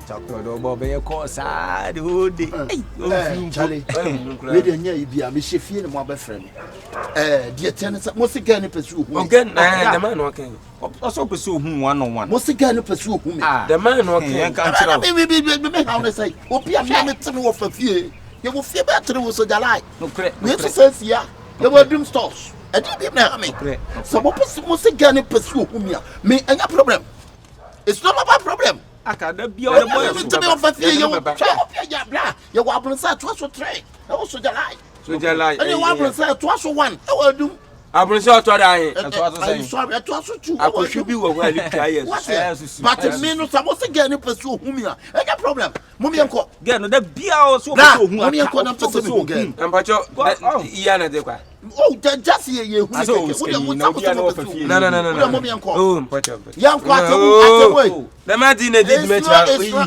Chakro Bobby, of course, I do. Charlie, we didn't be a Michigan and my friend. Dear tenants, most again pursue who again, the man walking. Also pursue whom 1 on 1. Most again pursue whom the man walking. I can't be how they say, Opia, me of a few. You will feel better with so July. No correct. We says, yeah, there were dream stores. I didn't know me. So what was again pursue whom you me and your problem. It's not about problem. I can't be all the boys to be of a few. You want to say twice or three. Also July. So July. And you want to say twice or one. I will do. I will say to die. I'm sorry, I told you. I should be well. But the men of Samos again pursue whom you are. I got problem. Mummy uncle. Get the beer also. Mummy uncle, I'm talking to again. And but Yana de. Oh, just here, you. No, Mummy uncle. Young quarter. The Martin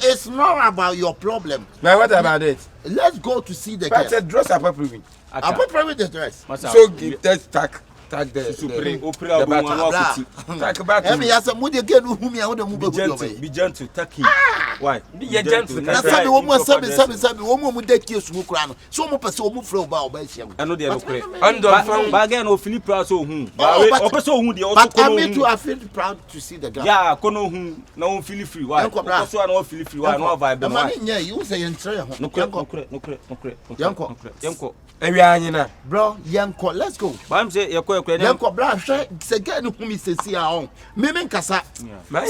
it's not about your problem. But what about it? Let's go to see the guy. Dress up approving. Approving the dress. So give that tag the supreme opera about every has a moody again whom you want to move. Be gentle, take him. Why? Be gentle. That's why the woman said, woman would take you to crown. So much as so move from about Belgium. I know they are under bargain of Philip Praso whom. But I mean to I feel proud to see the guy. Yeah, Kono whom no feel free. Why? Also, I know feel free. Why no vibe? The money, yeah, you say and try. No correct. Yanko. Bro, Yanko, let's go. I'm saying, Yanko, bro, again, whom is a seer on. Miming Cassa.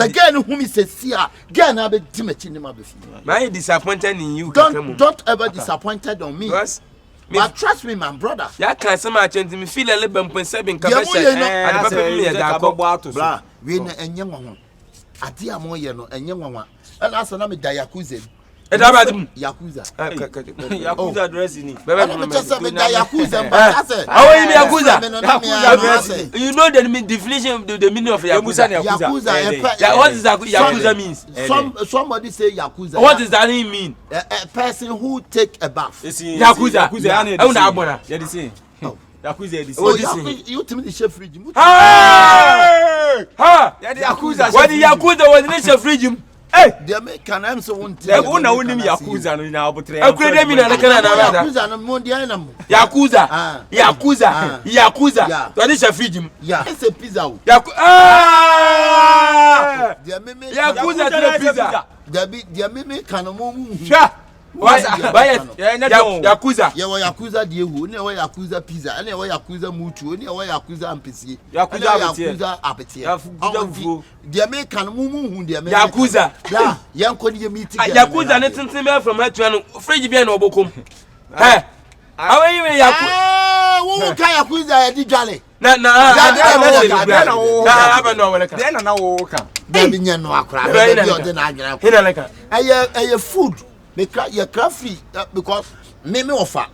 Again, whom is a seer. Gan, I'll be timid in my before. My disappointed in you. Don't ever disappointed on me. But trust me, my brother. Ya can't so much and me feel a little bit when seven comes. Blah, we and young one. A dear more, and young one. And as an army Yakuza. Yakuza. Yakuza dressing. Yakuza. You know the definition of the meaning of Yakuza. What does Yakuza means? Somebody say Yakuza. What does that mean? A person who take a bath. Yakuza. Yakuza. You tell me the chef fridge. Ha! Yakuza. What the Yakuza was the chef fridge? Hey, the American I'm so won't tell you. Yakuza now, but I couldn't mean Yakuza no Mondiana. Yakuza. What is a fridge? Yeah, it's a pizza. Yakuza pizza. The Mimi can move. Why? Yakuza. Yakuza Diego, never Yakuza pizza, and never Yakuza Mutu, never Yakuza and PC. Yakuza appetite. The American move, the Yakuza. Yanko, you meet Yakuza, nothing similar from her to Freddy Biano Bokum. Hey, how are you, Yakuza? Who can Yakuza at the Jolly? No, I don't know when I can. Then I know, food. You're crafty because me offer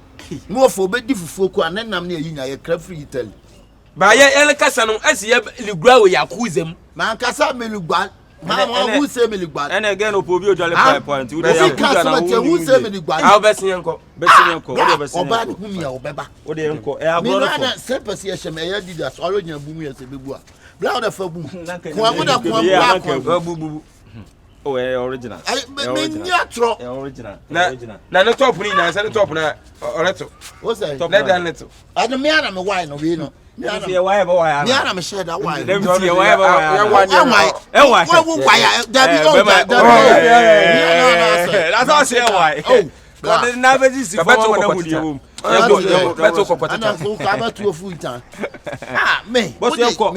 more for bedi fufu and then I'm near you, you're crafty tell. By your Casano, as you grow Yakuzem, man Casa Melugban, Mamma who say Melugban, and again, Opobio Jolly Point. Who say Melugban? I'll best uncle, or bad whom you are, or the uncle. I have separation, I did us already a boom as a bibua. Blood of a boom. Oh, original. Original. Now, the top in I said the top now. Or little. What's that? Top little. I don't mean I'm a wine of you know. I'm a shed. Why? That's all I say. Why? Oh, but never this is a better one. I'm to a full time. Ah, me. What's your call?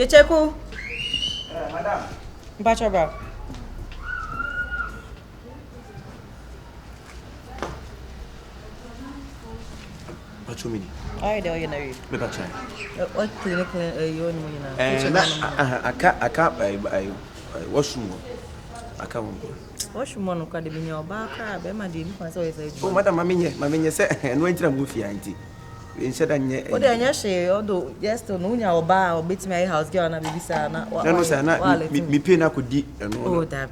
Kyekyeku. Madam. Mpacha. What you mean? I do you know. Me bacha. What clinic you on me now? I can't washroom. I can't. What's your money? Can be your back? Be my dear. Oh, madam, mammy, say, no entry move here, auntie. Instead of oh, then you say, although yes, to know your bar or beat my house girl and baby sana. No, sir, not me pin I could do. Oh, that.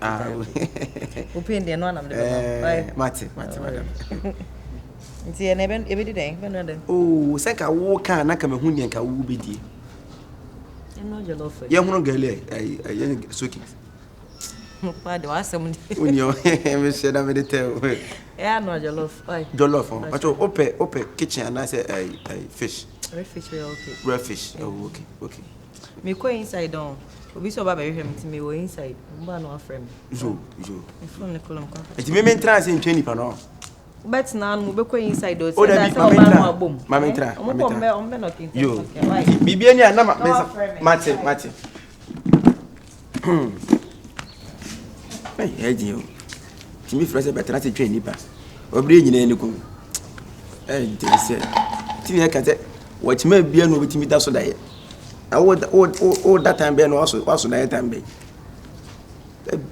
Open the one of the Matty, madam. See, and every day. Oh, sek I walk and I come a hunyan can woo be dear. You know your love for young girl, a young soaking. Why do I summon When you said I'm in the tail. Yeah, no, your love. Your love, but open kitchen and I say a fish. Red fish, okay. Red fish, oh, okay. Me go inside down. We saw Baba him to me, we're inside. I'm no friend. Zo. If from the column. It's me trans in 20 pano. But now we go inside those. Oh, that's my boom. Mamma tra. You. Bibiania na Mate. Hey, you. Timi frase betra se twa nipa. Obre nyina ni ko. Say. Timi e kate. What me bia no bitimi da so da ye. Oh, that time be no also that time be.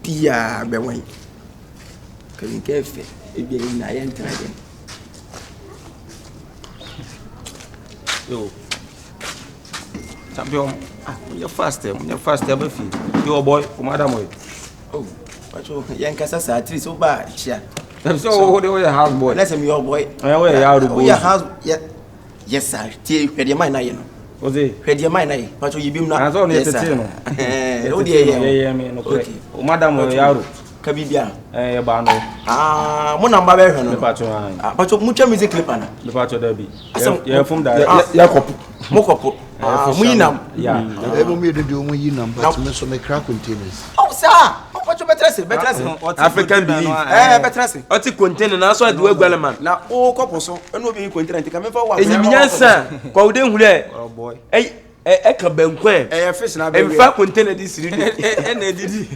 Bia be wan. Kan kefe. Ebi na ye ntra de. Yo. Champion. You're fast, be fi. Yo boy, madam boy. Oh. Pacho, yan kasa sa tri so ba chia. So who the house boy? Let's say your boy. Your house. Yes sir. Tie hwede man na ye no. Oze. Hwede man na ye. Pacho yibim na. Aso ne tete no. O de ye me no kre. O madam yaro. Kabibia. Ba no. Mo namba be hwe no. Pacho an. Pacho mucha music clip ana. Pacho da bi. Ye from da. Ya kopo. Mo kopo. Mu yinam. Ya. Ebo me do mu yinam, but me so me crack containers. Oh sir. What you better say? African belief. Better say. Oti container na so ade wagwale man. Na o kopo so eno bi container ntika me fa wa. Enyimiansa kwa ude hule. Oh boy. Ka bankwan. Fish na be. E fa container di siri do. Na edidi.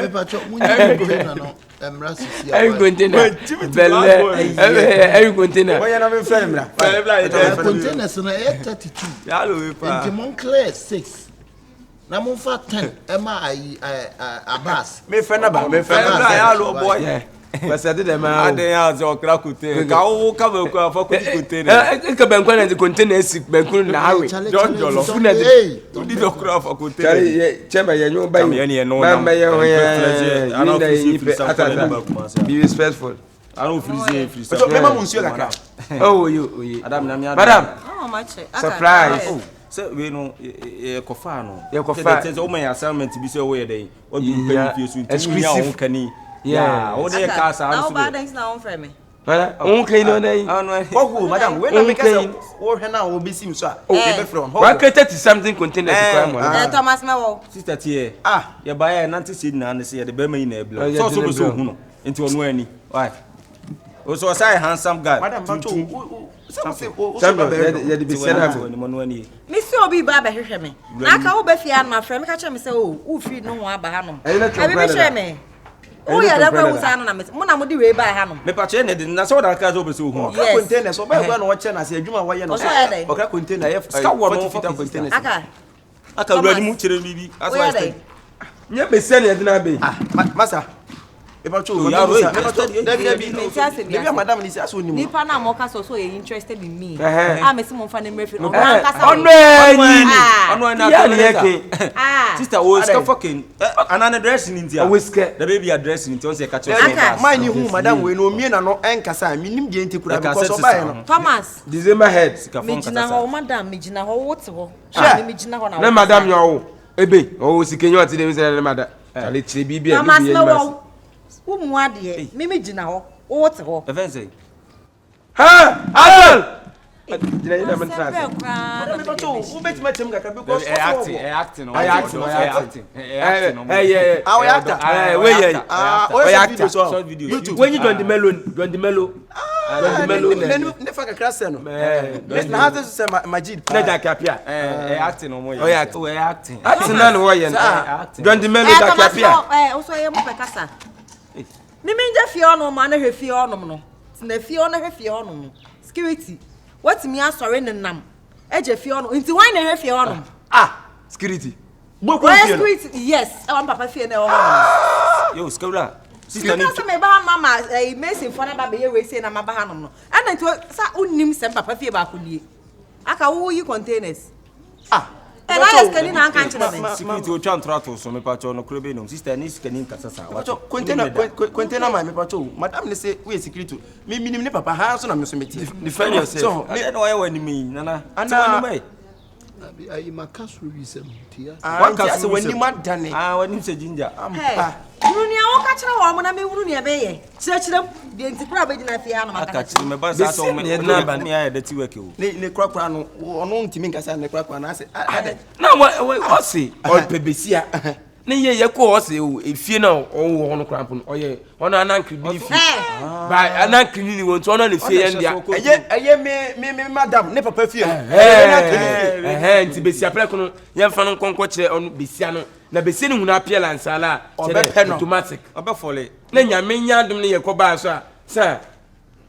Me pacho munyi go na no. Emra sisi ya. Container. Belle. Container. Oya na me friend mra. Container so na 32. Ya lo we pa. Into Montclair 6. Na mo fa 10 ema abas me fena ya lo boy but I did them aden ya zo kra kute ka wo ka be ko fa kute ne ka ben kwa na container sick ben kun na hawe don jolo funa de odi do kra fa kute chemba ye nyo ba ye ho ye ana be respectful I don't freeze so me ma monsieur kakra oh you madam na mi madam oh my surprise say we no kofa no say o my assignment bi say we dey o bi pay fee so nti nya o kani yeah o dey ka sa so bad things na on frame me o kan no dey oh madam we na make say o hwe na o bi sim so o dey be from what created something containers kwa mo Thomas Mewo sister tie ye ba ye nanti see na say ye dey be man na ebla so hu no nti onu ani why o so say handsome guy madam ya de be said that me see obi ba be hwehwe me na ka wo be fia na frame me ka che me say o wo free no ho aba ha no abi be hwe me o ya da gwa wo sa no na me mo na mo di we ba ha no me pa che ne de na so da ka zo be so hu ka container so ba gwa no wo che na se adwuma wa ye no o ka container ye ska wo no fita container aka wura ni mu kire bibi aso I stay nya be se ne de na be masa eba cho madam ni say aso ni mo nipa na mo ka so you interested in me me see mo fa na mrefi no sister o ska fucking anana dress ni ntia the baby address ni ntia on say ka cho my ni hu madam we no mie na no enkasa mi nim je nti kura because so buy no Thomas December head me jina ho madam me jina ho wote ho me jina ho na madam yo ebe o sikenyo ati de say madam ale chire bibia bibia wo mu ade me jina ho wote ho say ha adol did I never trust who bet my team because acting short video when you join the mellow never ka class no na how to say Majid na da kapia acting no mo acting na no wo ye join the mellow da kapia o so ye mo pe kasa me nja fie ono ma na hwe fie ono no na fie ono hwe fie ono no security what me asore ne nam eje fie ono nti why na hwe fie ono security Yes, I'm Papa Fee na yo skawra sister ni me ba mama Mason for na ba be we say na ma ba hanom no and nto sa unnim sem Papa Fee ba ko die aka wo yi containers and I ask any na kan chira me security o twa ntrato so me pa cho no krobe no sister ni scanning kasa sa wa container ma me pa cho madam ne say we security me minim ne papa ha so na me so meti defend yourself so me no why wani me nana ana I makasu wisem tia one case wani madane wani se ginger ampa nuni a wo ka chira wo mo na me wuru ne be ye chira de ntikura be dina fie ha no maka chira me ba sa so me na ba me ya dirty work o ne krakra no ono ntimi nkasa ne krakra na ase na wo se o pebesia ne ye ko o se o efie na o wo hono krampo o ye ono anankri bi fie ba anankri ni won to ono le fie ye ndia eye me madam ne papa fie nti besia preko no ye mfa no konko kire ono besia no na besia ni huna appearance ala kire automatic obefole na nyame nya dum ne ye ko ba so a sir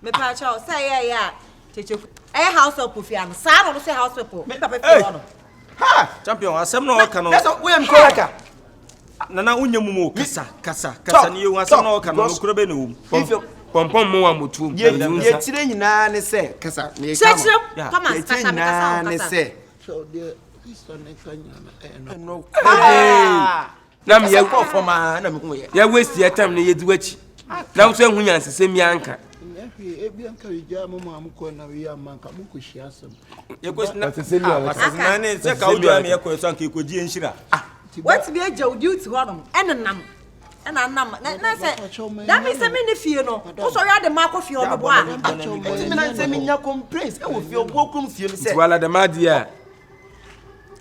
me pa cha say ya Kyekyeku house up fie am sa no say house up me papa fie ono ha champion asem no ka no that's we am koraka nana unyamumo kasa ni yo asem no ka no kuro be no pompom mo wa motu ye tire nyina ne se kasa me kama come on kasa me kasa ne se so the sister ne kanya no na me ye ko foma na me ko ye ya waste your time na ye di wachi na so ehu nyanse se mi anka ebi anka ija mo ma ko na we amanka mo ko hia asem ye ko na ne se ka odu am ye ko so anka ko ji enhira what be a duty honum enam na say that means me ne fie no o so ya de ma fie no bo a me na say me nya complaints e wo fie obo kum fie no say wala de madia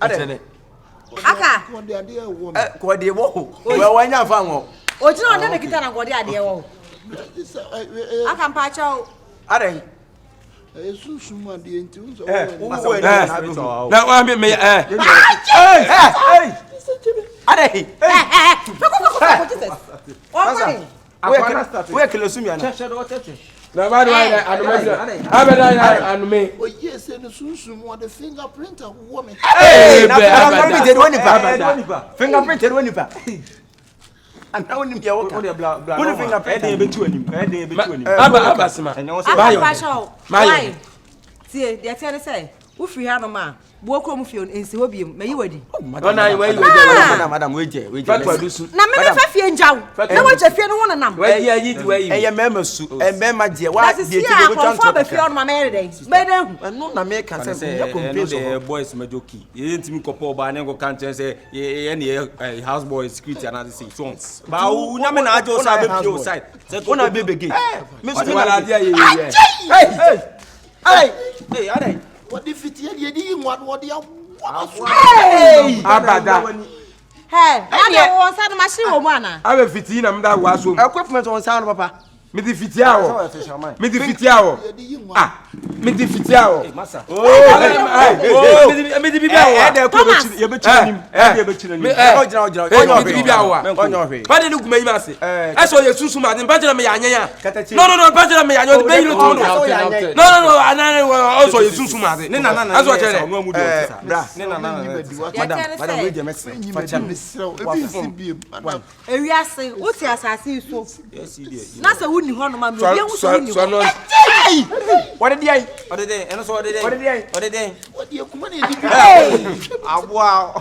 ade aka ko de ade e wo ko de wo we wanya fa ngo o jina on de kita na ko de ade e wo aka mpa cha o ade sunsun ade enti unso na wa me ade we kele sumi ana na ba anume o yes no sunsun mo the fingerprint of woman fingerprint de woni pa ana woni bia wo ka woni fingerprint e betu anim aba sima bayo tie de tie ne say wo free ha no ma bo krom fie ensi ho biem mayi wadi ona yi wadi madam we je na me fa fie njaw na wo je fie no wona nam yi di wayi eye mema su mema je wa de ti go twan for be fie on ma mere dey be dey no na me kan say ya complain so boys majoki ye ntimi kopo ba ne go kan say ye ne house boy security and say so ba u nya me na ajo sa be pio side say ko na be bege me so wala dia ye hey what if it ye di what dia abada hey na de wo sa de machine wo mu ana abe fiti na mda wa so equipment on sound papa me di fiti awo me di fiti awo me di fiti awo masa me di bibi awo de ko ye be chiranim ye be chiranim ojira me di bibi awo ba de guma yi ma se eso ye susu ma de ba jira me ya anya no ba jira me ya anya o be yiro to no anana also ye susu ma de aso chere bra madam we je mess ewiase wo ti asase so na se wuni ho no ma me bi hu so wuni what did I eno so what did I what you kuma na di abua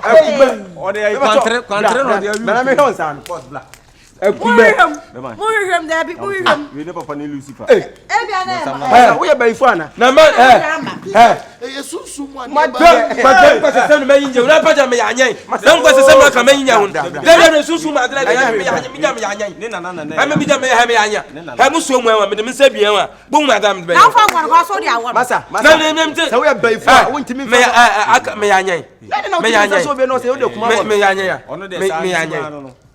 kontre no dia na me hon san post black Murihem there be Murihem we never find Lucifer ebi ana we be ifo ana na man sunsun mo ma kwa sesem no mayinje una paja me yanyen na kwa sesem no ka mayinya hun de sunsun ma de me yanyen ne na me bija me ha me yanya ha muso mu anwa me de nsa bia anwa bo mu adam be na fa ngwa ko so de awon masa na me se we be ifo a wontimi me yanyen me yanyen so be no se o de kuma me yanyen ya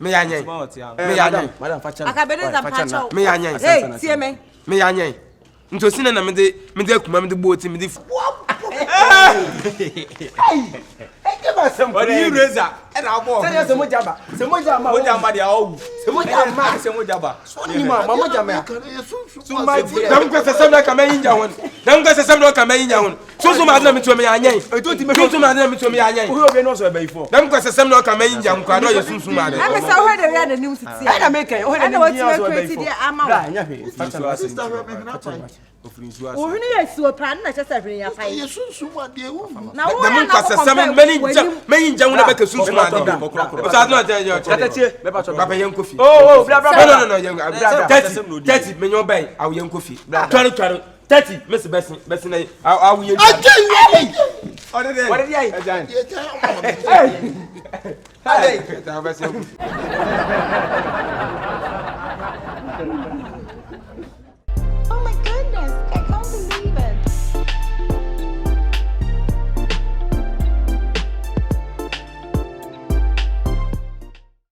me yanyen madam facha Akabenezer pacho me yanyen hey tie me yanyen ntosi na me de kuma me de boti me de ba sem ko ni razor e na abo se se mo jaba mo jamba dia owu se mo jama se mo jaba ni ma mo jama ya so ma dam ko se sem na ka mayin ja hon dam ko se sem na ka mayin ja hon so ma na mi to me anyen so ma na mi to me anyen o be no so be ifo dam ko se sem na ka mayin ja nko ado ye sunsun ma de ame sa ho de we na nim titi ai na make o he na ni so be ifo bra nya he sister me na pa o hunu ye suo pan na chese hwe ya pai ye sunsun wa de wu na wo dam ko se sem mayin ja wona be ke sunsun ma de o sa no je je tatie me pa baba yen kofi oh bra no yen bra 30 me nyon bai awu yen kofi twaro 30 Mr. Bessin awu yen ode de what did you ajan hey